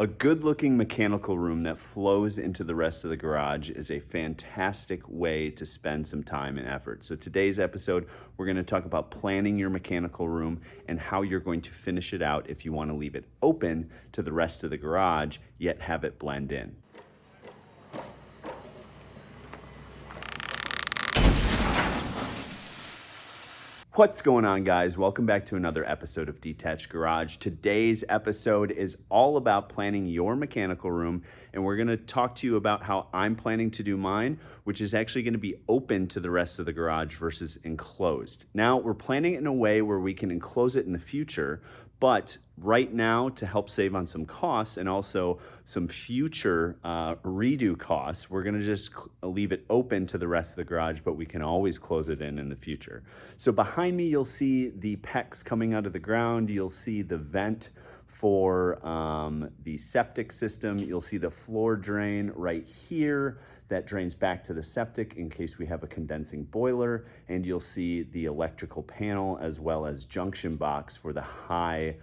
A good-looking mechanical room that flows into the rest of the garage is a fantastic way to spend some time and effort. So today's episode, we're going to talk about planning your mechanical room and how you're going to finish it out if you want to leave it open to the rest of the garage, yet have it blend in. What's going on, guys? Welcome back to another episode of Detached Garage. Today's episode is all about planning your mechanical room, and we're going to talk to you about how I'm planning to do mine, which is actually going to be open to the rest of the garage versus enclosed. Now, we're planning it in a way where we can enclose it in the future, but right now, to help save on some costs and also some future redo costs, we're going to just leave it open to the rest of the garage, but we can always close it in the future. So behind me, you'll see the PEX coming out of the ground. You'll see the vent for the septic system. You'll see the floor drain right here that drains back to the septic in case we have a condensing boiler. And you'll see the electrical panel as well as junction box for the high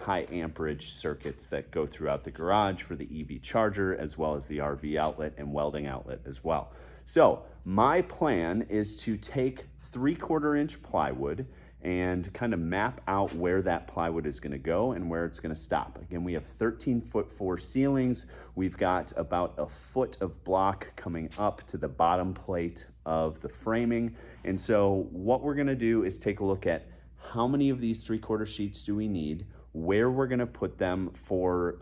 amperage circuits that go throughout the garage for the EV charger, as well as the RV outlet and welding outlet as well. So my plan is to take 3/4 inch plywood and kind of map out where that plywood is going to go and where it's going to stop. Again, we have 13'4" ceilings. We've got about a foot of block coming up to the bottom plate of the framing. And so what we're going to do is take a look at how many of these 3/4 sheets do we need, where we're going to put them for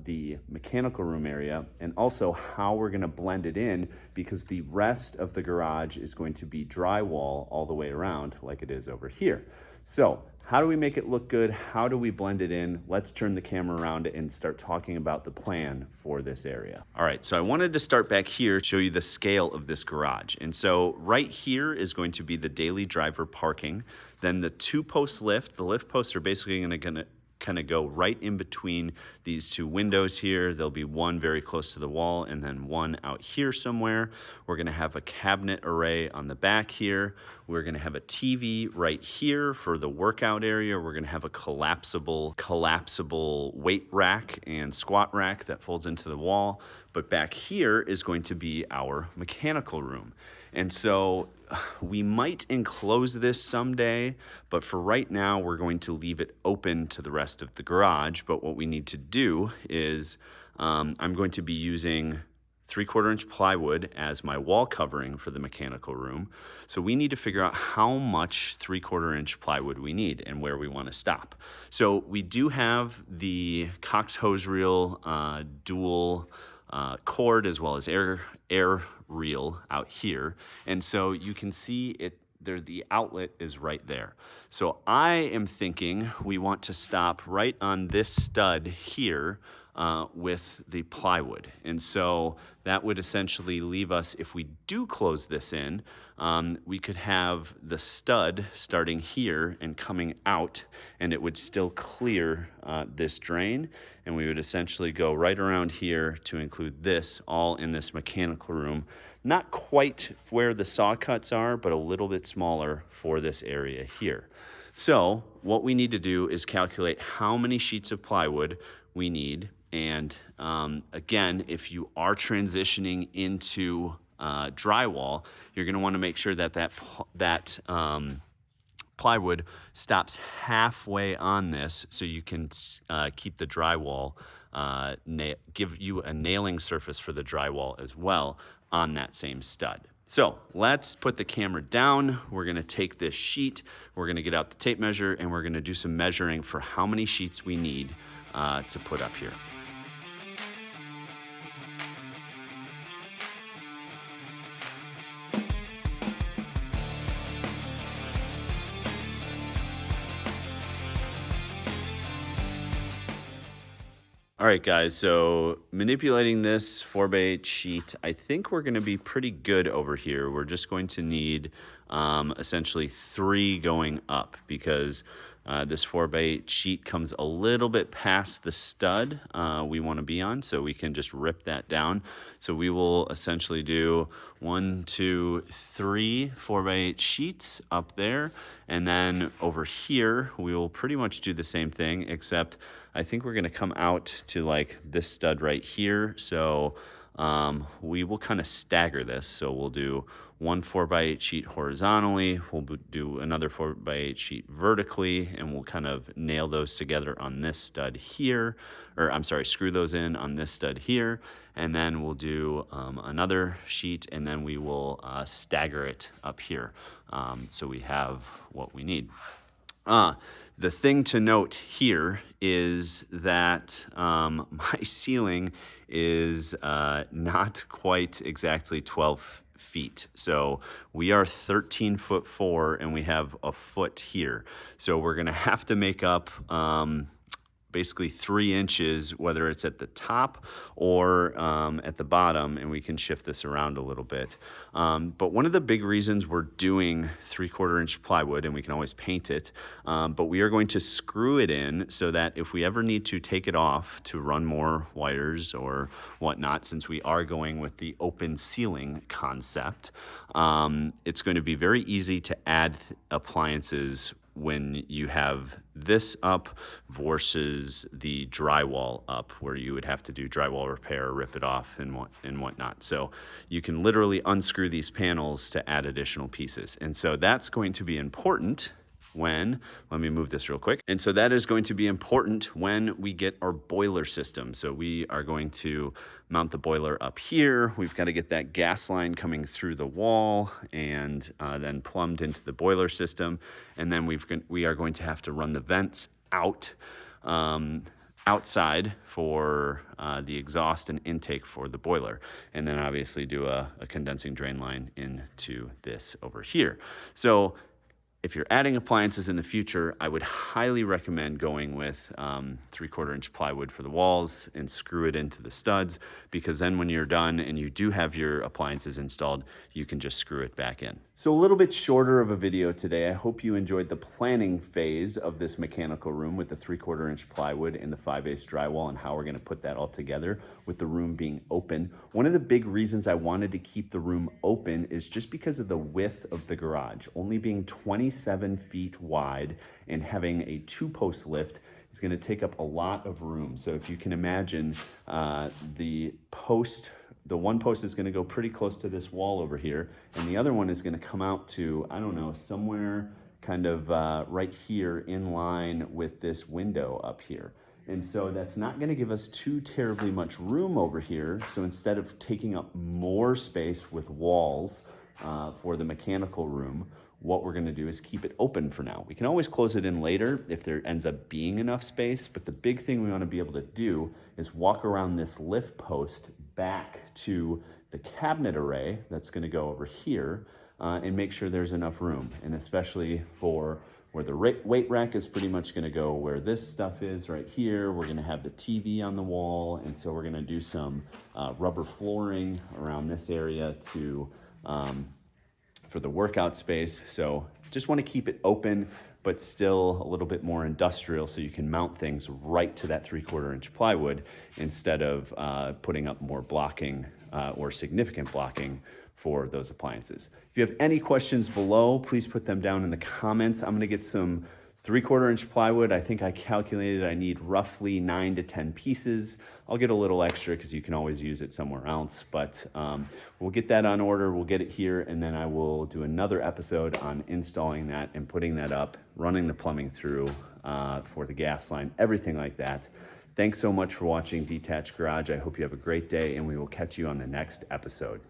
the mechanical room area, and also how we're going to blend it in, because the rest of the garage is going to be drywall all the way around like it is over here. So how do we make it look good? How do we blend it in? Let's turn the camera around and start talking about the plan for this area. All right, so I wanted to start back here, show you the scale of this garage. And so right here is going to be the daily driver parking. Then the 2-post lift. The lift posts are basically going to kind of go right in between these two windows here. There'll be one very close to the wall and then one out here somewhere. We're going to have a cabinet array on the back here. We're going to have a TV right here for the workout area. We're going to have a collapsible weight rack and squat rack that folds into the wall. But back here is going to be our mechanical room. And so we might enclose this someday, but for right now, we're going to leave it open to the rest of the garage. But what we need to do is I'm going to be using 3/4 inch plywood as my wall covering for the mechanical room. So we need to figure out how much 3/4 inch plywood we need and where we want to stop. So we do have the Cox hose reel dual cord as well as air reel out here. And so you can see it there, the outlet is right there. So I am thinking we want to stop right on this stud here with the plywood. And so that would essentially leave us, if we do close this in, we could have the stud starting here and coming out, and it would still clear this drain. And we would essentially go right around here to include this all in this mechanical room. Not quite where the saw cuts are, but a little bit smaller for this area here. So what we need to do is calculate how many sheets of plywood we need. And again, if you are transitioning into drywall, you're going to want to make sure that that plywood stops halfway on this, so you can keep the drywall, give you a nailing surface for the drywall as well on that same stud. So let's put the camera down. We're going to take this sheet, we're going to get out the tape measure, and we're going to do some measuring for how many sheets we need to put up here. All right, guys, so manipulating this 4x8 sheet, I think we're going to be pretty good over here. We're just going to need essentially 3 going up, because this 4x8 sheet comes a little bit past the stud we want to be on, so we can just rip that down. So we will essentially do 1, 2, 3 4x8 sheets up there, and then over here we will pretty much do the same thing, except I think we're going to come out to like this stud right here. So we will kind of stagger this. So we'll do 1 4x8 sheet horizontally, we'll do another 4x8 sheet vertically, and we'll kind of nail those together on this stud here, or I'm sorry, screw those in on this stud here, and then we'll do another sheet, and then we will stagger it up here, so we have what we need. The thing to note here is that my ceiling is not quite exactly 12 feet. So we are 13'4" and we have a foot here. So we're gonna have to make up basically 3 inches, whether it's at the top or at the bottom, and we can shift this around a little bit. But one of the big reasons we're doing 3/4 inch plywood, and we can always paint it, but we are going to screw it in so that if we ever need to take it off to run more wires or whatnot, since we are going with the open ceiling concept, it's going to be very easy to add appliances when you have this up versus the drywall up, where you would have to do drywall repair, rip it off, and whatnot. So you can literally unscrew these panels to add additional pieces. And so that's going to be important when, let me move this real quick. And so that is going to be important when we get our boiler system. So we are going to mount the boiler up here. We've got to get that gas line coming through the wall and then plumbed into the boiler system. And then we are going to have to run the vents out outside for the exhaust and intake for the boiler. And then obviously do a condensing drain line into this over here. So if you're adding appliances in the future, I would highly recommend going with 3/4 inch plywood for the walls and screw it into the studs, because then when you're done and you do have your appliances installed, you can just screw it back in. So a little bit shorter of a video today. I hope you enjoyed the planning phase of this mechanical room with the 3/4 inch plywood and the 5/8 drywall, and how we're gonna put that all together with the room being open. One of the big reasons I wanted to keep the room open is just because of the width of the garage, only being 27 feet wide and having a 2-post lift is going to take up a lot of room. So if you can imagine, the one post is going to go pretty close to this wall over here, and the other one is going to come out to, I don't know, somewhere kind of right here in line with this window up here. And so that's not going to give us too terribly much room over here. So instead of taking up more space with walls for the mechanical room, what we're going to do is keep it open for now. We can always close it in later if there ends up being enough space, but the big thing we want to be able to do is walk around this lift post back to the cabinet array that's going to go over here and make sure there's enough room. And especially for where the weight rack is pretty much going to go where this stuff is right here. We're going to have the TV on the wall, and so we're going to do some rubber flooring around this area to for the workout space. So just want to keep it open, but still a little bit more industrial, so you can mount things right to that 3/4 inch plywood instead of putting up more blocking or significant blocking for those appliances. If you have any questions below, please put them down in the comments. I'm gonna get some 3/4 inch plywood. I think I calculated I need roughly 9 to 10 pieces. I'll get a little extra because you can always use it somewhere else, but we'll get that on order, we'll get it here, and then I will do another episode on installing that and putting that up, running the plumbing through for the gas line, everything like that. Thanks so much for watching Detached Garage. I hope you have a great day, and we will catch you on the next episode.